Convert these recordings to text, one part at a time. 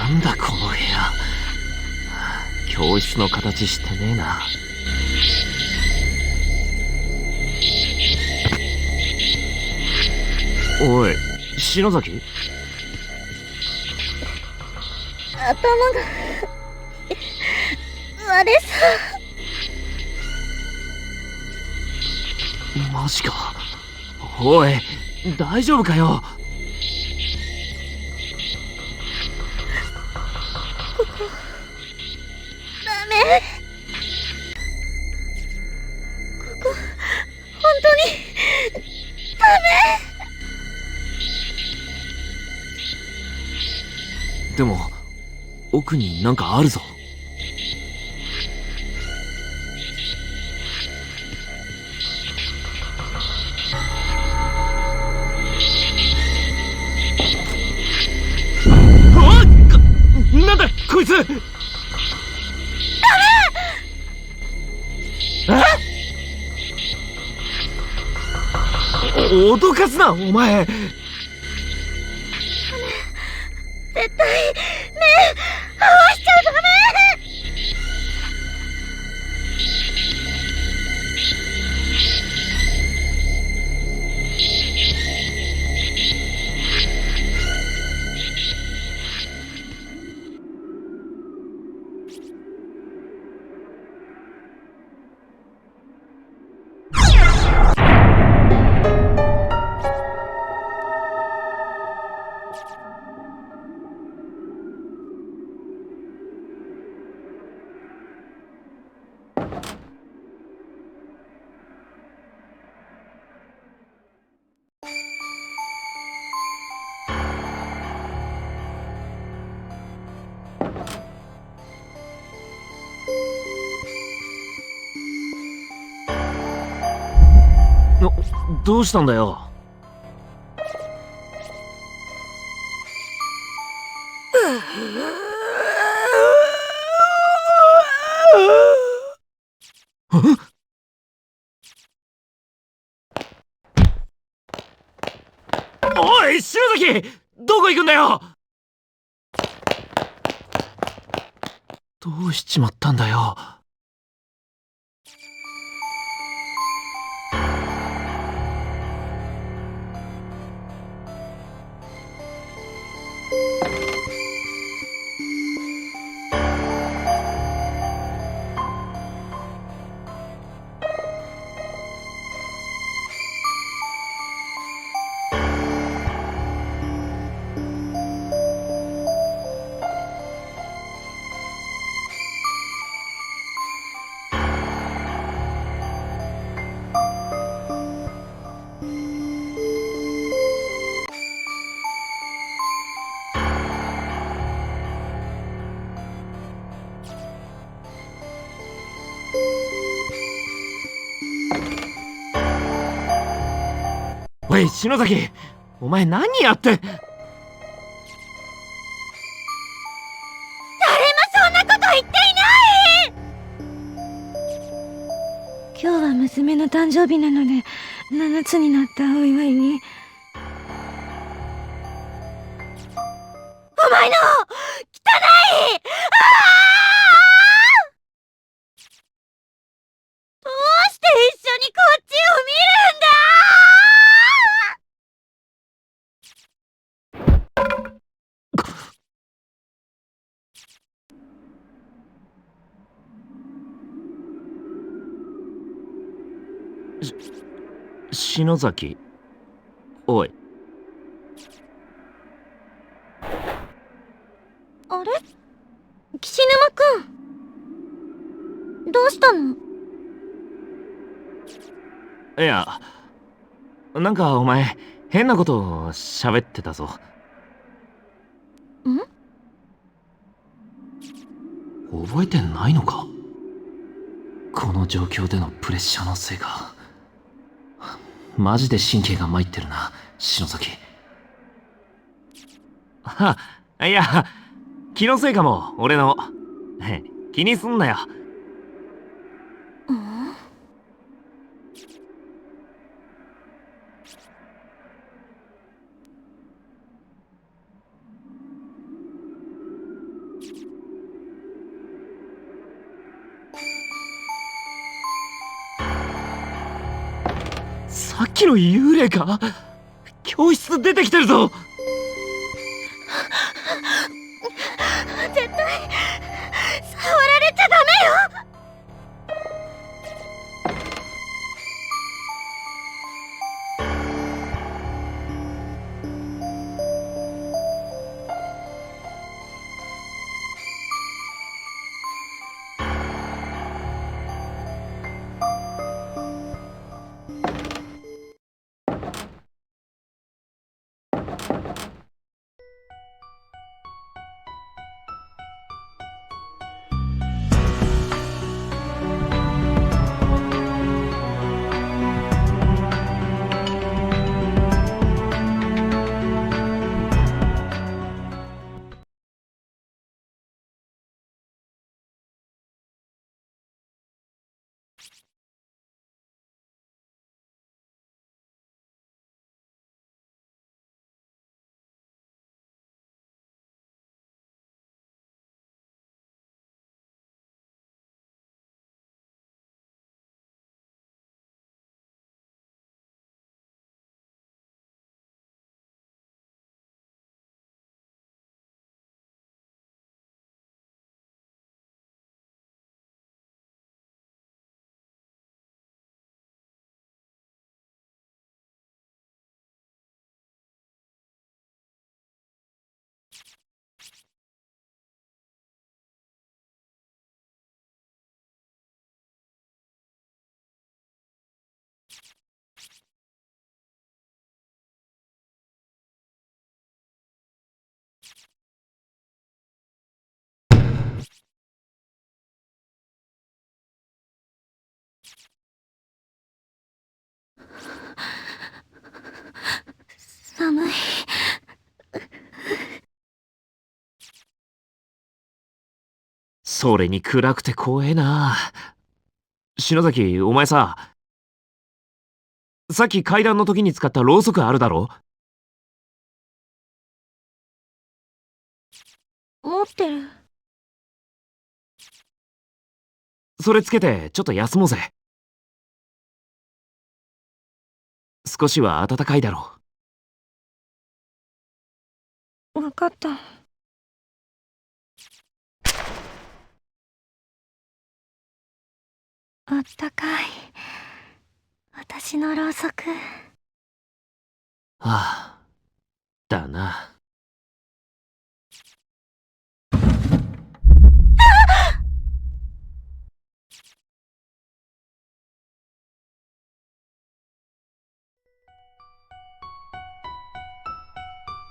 なんだこの部屋。教室の形してねえな。おい、篠崎？頭が割れそう。マジか。おい、大丈夫かよ。ここダメ。ここ本当にダでも奥になんかあるぞ。なんだこいつ。脅かすなお前。絶対目合わしちゃダメ。どうしたんだよ。おい篠崎、どこ行くんだよ。どうしちまったんだよ。おい篠崎、お前何やって。誰もそんなこと言っていない。今日は娘の誕生日なので7つになったお祝いに。お前の汚い。どうして一緒にこっちを見るんだ。篠崎、おい。あれ、岸沼くん、どうしたの。いや、なんかお前変なことを喋ってたぞ。ん？覚えてないのか。この状況でのプレッシャーのせいか。マジで神経が参ってるな篠崎。いや、気のせいかも俺の。気にすんなよ。さっきの幽霊か？教室出てきてるぞ。絶対触られちゃダメよ。寒い。それに暗くて怖えな。篠崎、お前さ、さっき階段の時に使ったろうそくあるだろ？持ってる。それつけてちょっと休もうぜ。少しは暖かいだろわかった。あったかい。私のろうそく。う。はあ、だな。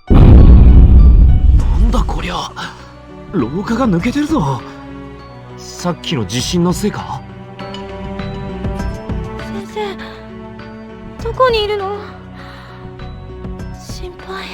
なんだこりゃ。廊下が抜けてるぞ。さっきの地震のせいか？先生、どこにいるの？心配。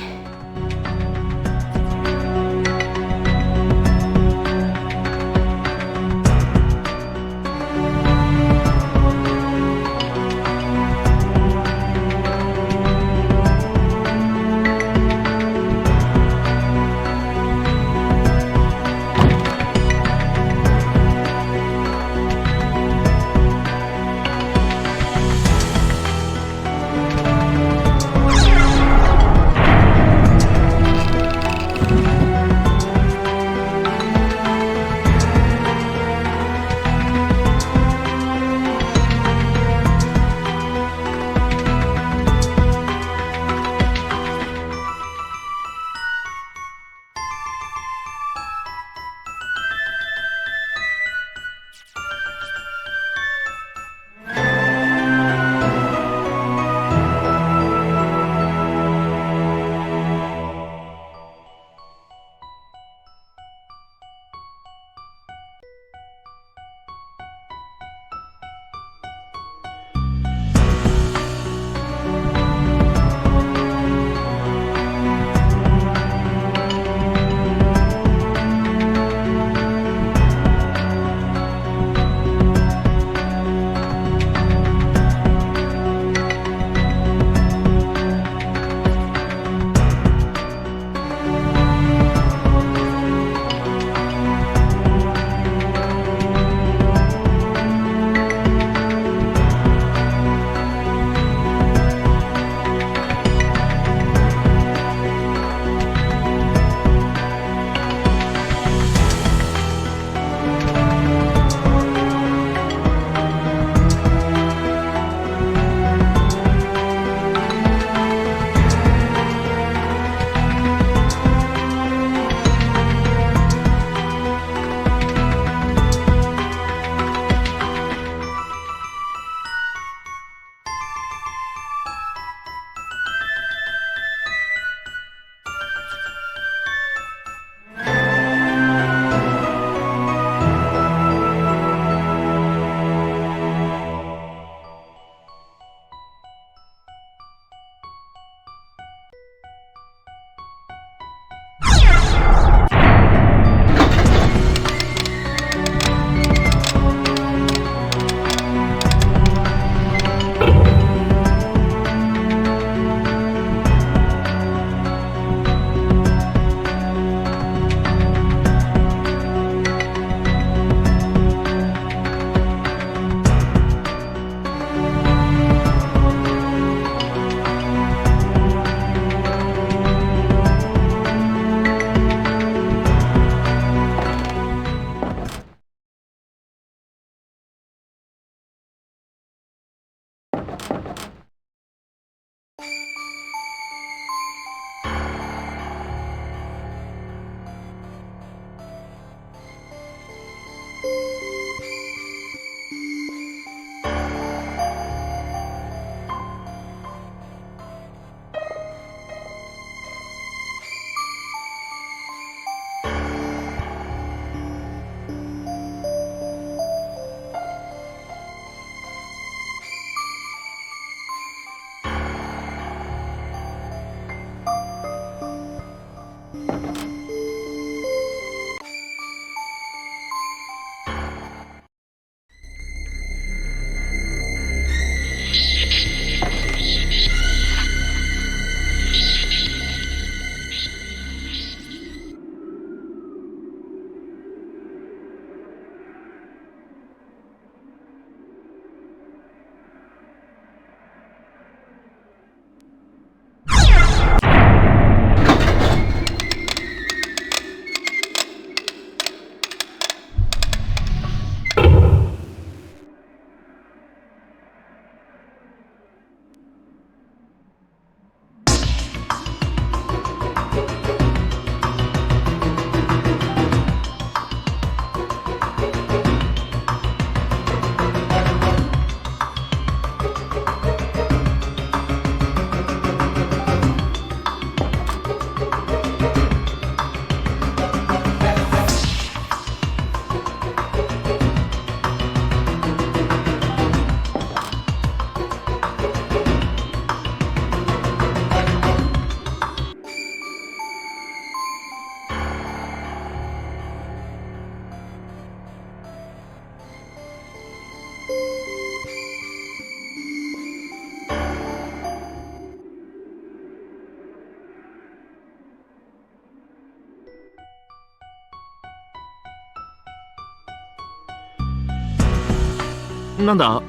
なんだ、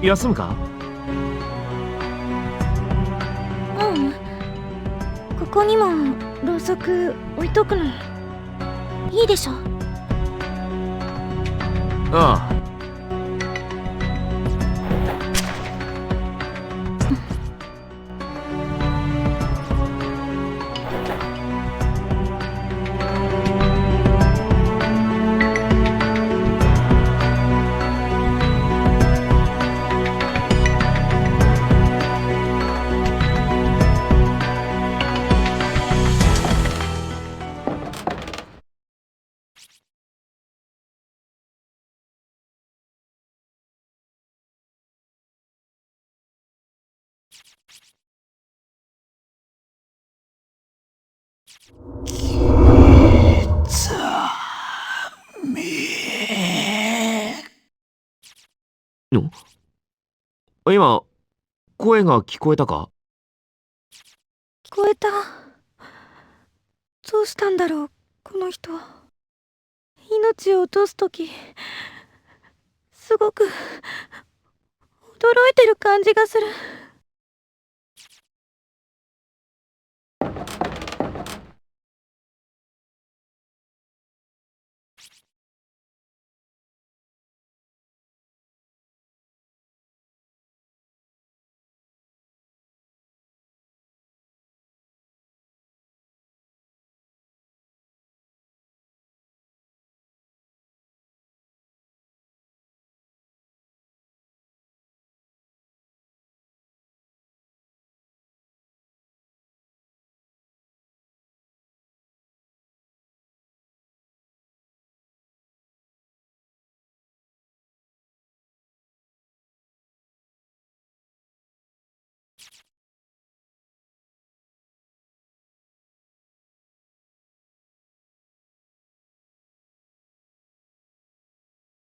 休むか？うん。ここにもろうそく置いとくのいいでしょ？ああ。今、声が聞こえたか？聞こえた。どうしたんだろう、この人。命を落とすとき、すごく驚いてる感じがする。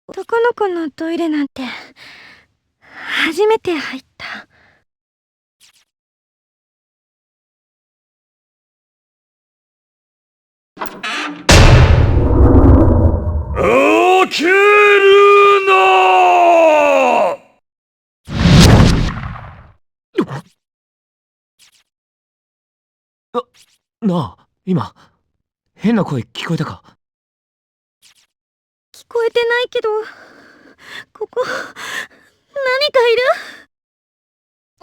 男の子のトイレなんて初めて入った。開けるな！なあ、今、変な声聞こえたか？聞こえてないけど、ここ、何かい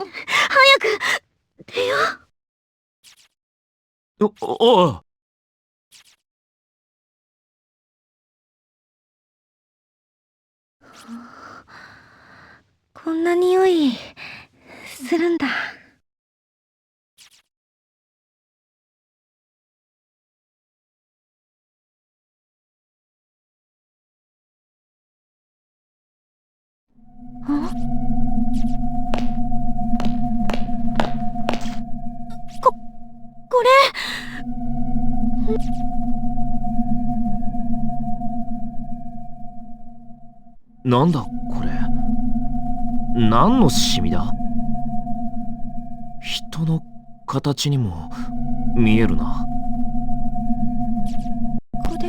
る？早く、出よう。おう。こんな匂い、するんだ。あ？これ。なんだこれ。何のシミだ？人の形にも見えるな。これ、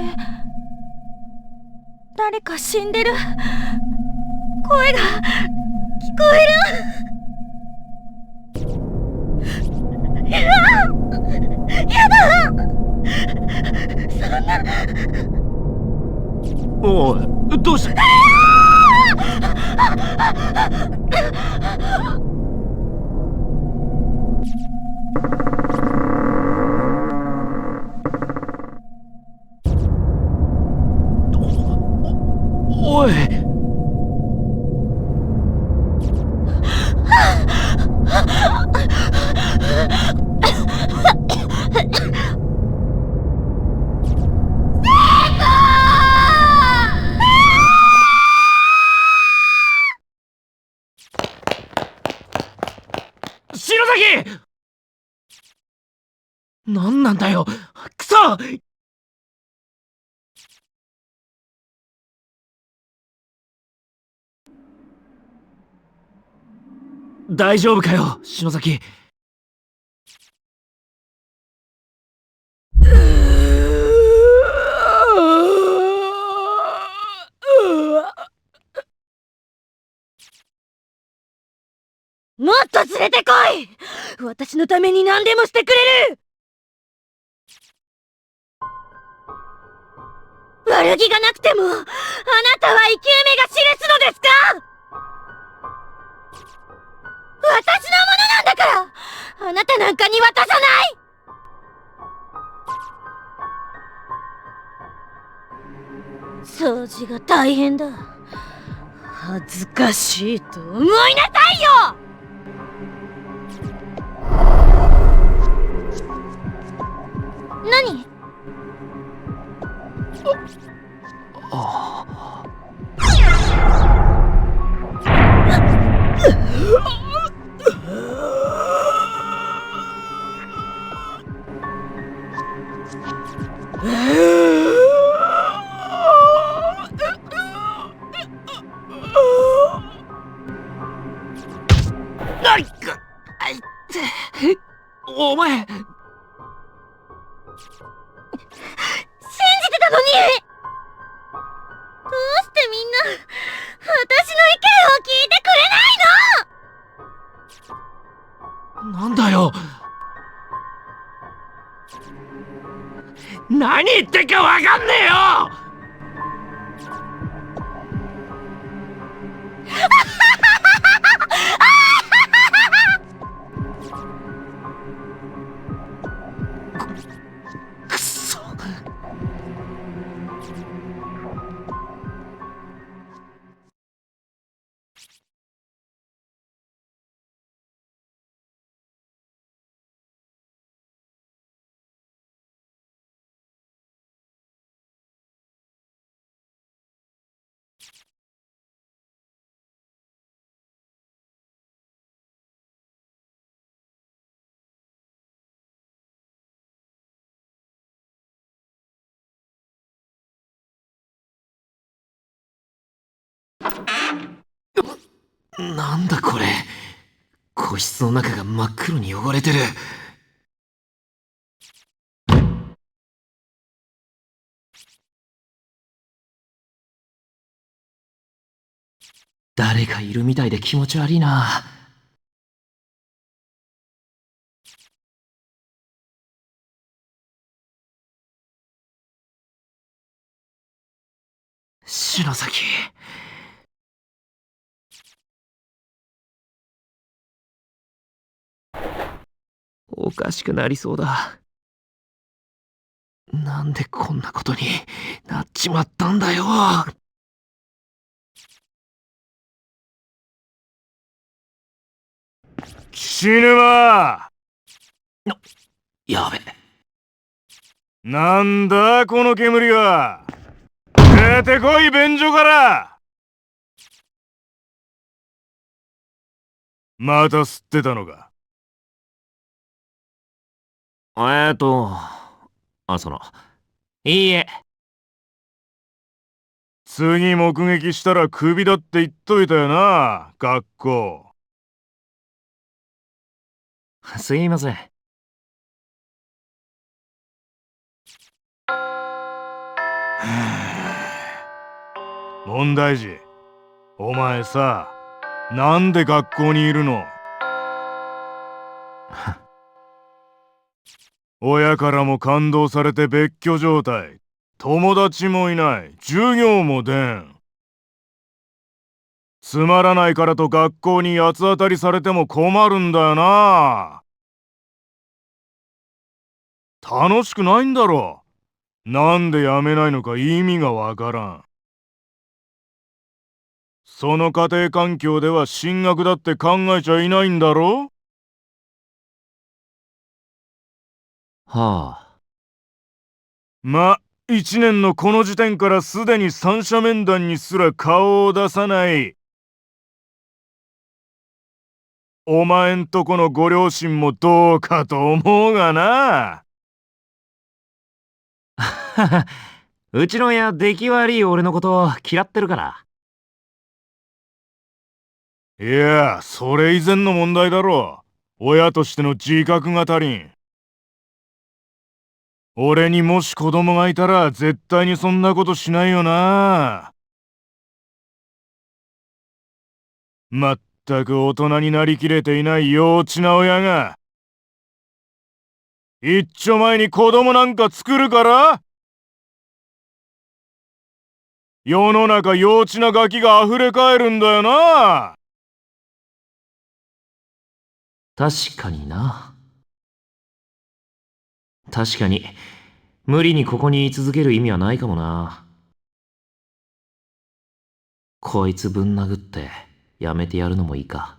誰か死んでる。声が聞こえる。やだ。そんな。おい、どうした？おい。篠崎！何なんだよ、くそ！大丈夫かよ、篠崎。もっと連れてこい。私のために何でもしてくれる。悪気がなくても、あなたは生き埋めが記すのですか？私のものなんだから、あなたなんかに渡さない。掃除が大変だ。恥ずかしいと思いなさいよ。何？お前、信じてたのに。どうしてみんな私の意見を聞いてくれないの？なんだよ。何言ってっかわかんねえよ。くそ。なんだこれ。個室の中が真っ黒に汚れてる。誰かいるみたいで気持ち悪いな。篠崎。おかしくなりそうだ。なんでこんなことになっちまったんだよ。岸沼！やべ。なんだこの煙は。出てこい便所から。また吸ってたのか。いいえ。次目撃したらクビだって言っといたよな、学校。すいません。問題児、お前さ、なんで学校にいるの？親からも感動されて別居状態。友達もいない。授業も出ん。つまらないからと学校に八つ当たりされても困るんだよな。楽しくないんだろ。なんでやめないのか意味がわからん。その家庭環境では進学だって考えちゃいないんだろ？はあ。ま、一年のこの時点からすでに三者面談にすら顔を出さない。お前んとこのご両親もどうかと思うがな。うちの親、出来悪い俺のこと嫌ってるから。いや、それ以前の問題だろ。親としての自覚が足りん。俺にもし子供がいたら絶対にそんなことしないよな。まっったく大人になりきれていない幼稚な親が、一丁前に子供なんか作るから。世の中幼稚なガキが溢れかえるんだよな。確かにな。確かに、無理にここに居続ける意味はないかもな。こいつぶん殴ってやめてやるのもいいか。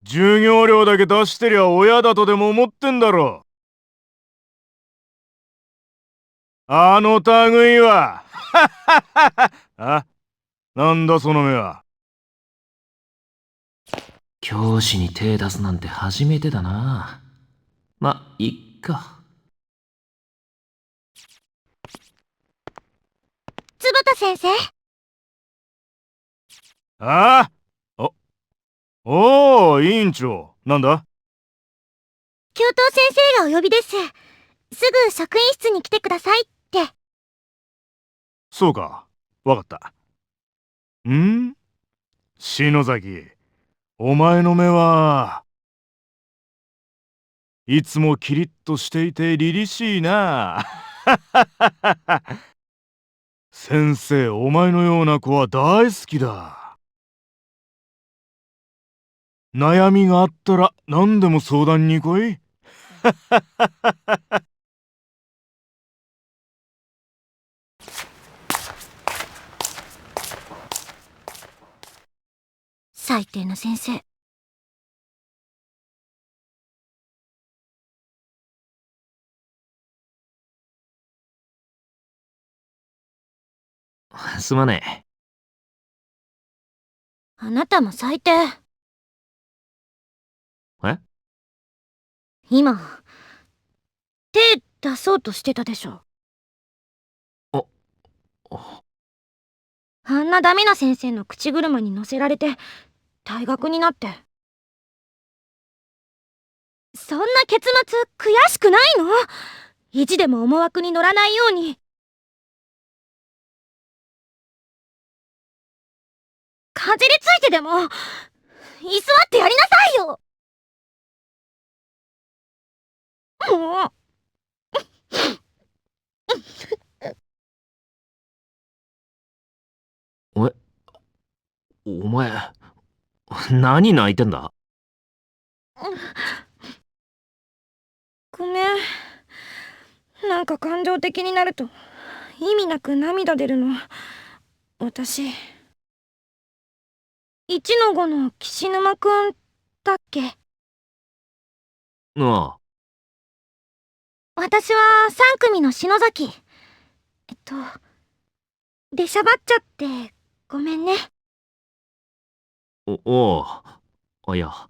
授業料だけ出してりゃ親だとでも思ってんだろ。あの類は。あ、なんだその目は。教師に手出すなんて初めてだな。ま、いっか。坪田先生。ああ、おー、委員長。なんだ？教頭先生がお呼びです。すぐ職員室に来てくださいって。そうか。わかった。篠崎、お前の目はいつもキリッとしていて凛々しいな。先生、お前のような子は大好きだ。悩みがあったら何でも相談に来い。最低な先生。すまねあなたも最低。え。今、手出そうとしてたでしょ。お、あんなダメな先生の口車に乗せられて退学になって。そんな結末悔しくないの？意地でも思惑に乗らないように。かじりついてでも居座ってやりなさいよ。もう。え、お前、何泣いてんだ？ごめん。なんか感情的になると意味なく涙出るの。私。1-5の岸沼くんだっけ？ああ。私は3組の篠崎。出しゃばっちゃってごめんね。おう。いや。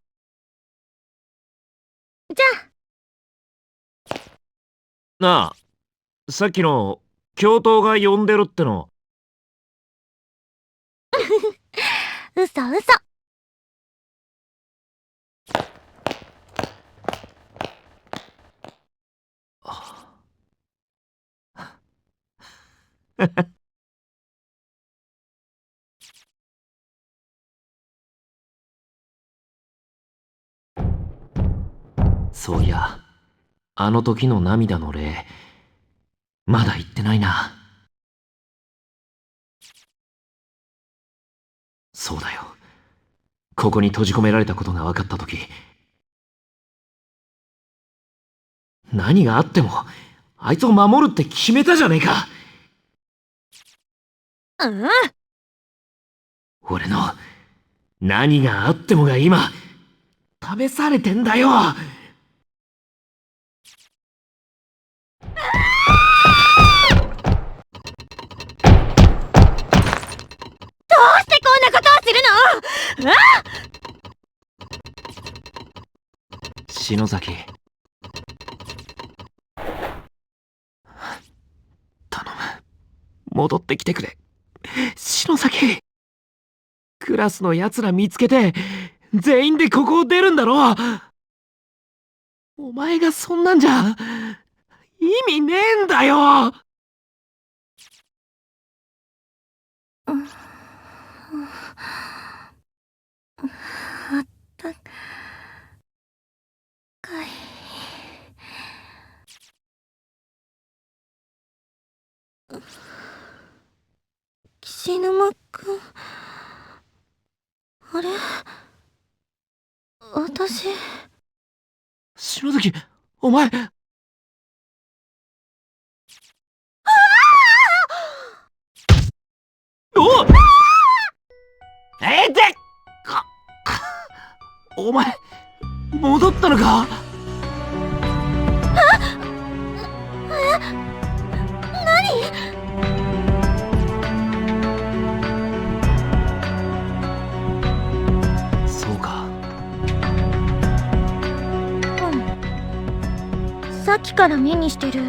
じゃなあ、さっきの教頭が呼んでるっての。あ、嘘。そういや、あの時の涙の礼、まだ言ってないな。そうだよ。ここに閉じ込められたことが分かった時、何があってもあいつを守るって決めたじゃねえか。うん。俺の何があってもが今試されてんだよ。どうしてこんなことをするの？篠崎、頼む、戻ってきてくれ。篠崎、クラスの奴ら見つけて全員でここを出るんだろ。お前がそんなんじゃ意味ねえんだよ。岸沼くん、あれ、私。篠崎、お前。おっでっかお前、戻ったのか？そうか。さっきから目にしてる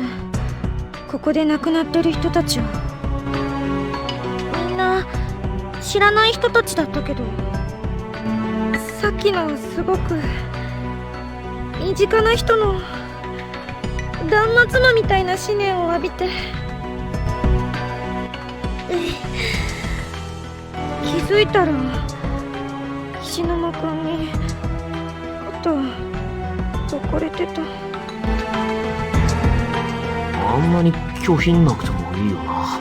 ここで亡くなってる人たちはみんな知らない人たちだったけど、さっきのはすごく身近な人の断末魔みたいな思念を浴びて、気づいたら岸沼くんに肩抱かれてた。あんなに拒否んなくてもいいよな。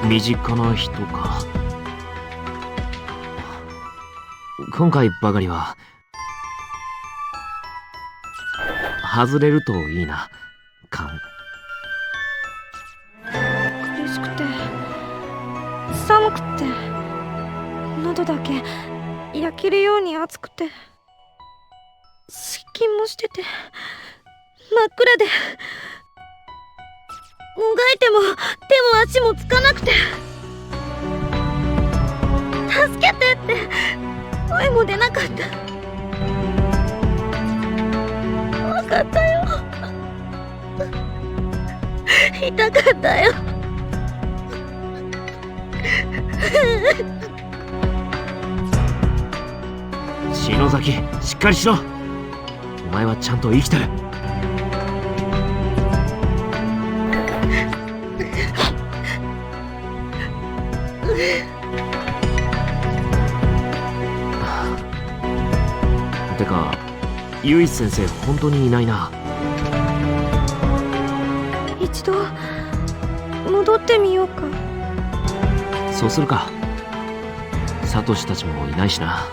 身近な人か。今回ばかりは外れるといいな、勘。苦しくて寒くて喉だけ焼けるように熱くて失禁もしてて真っ暗で、もがいても手も足もつかなくて、助けてって声も出なかった。分かったよ、痛かったよ。篠崎、しっかりしろ。お前はちゃんと生きてる。てか、ユイ先生本当にいないな。一度戻ってみようか。そうするか。サトシたちもいないしな。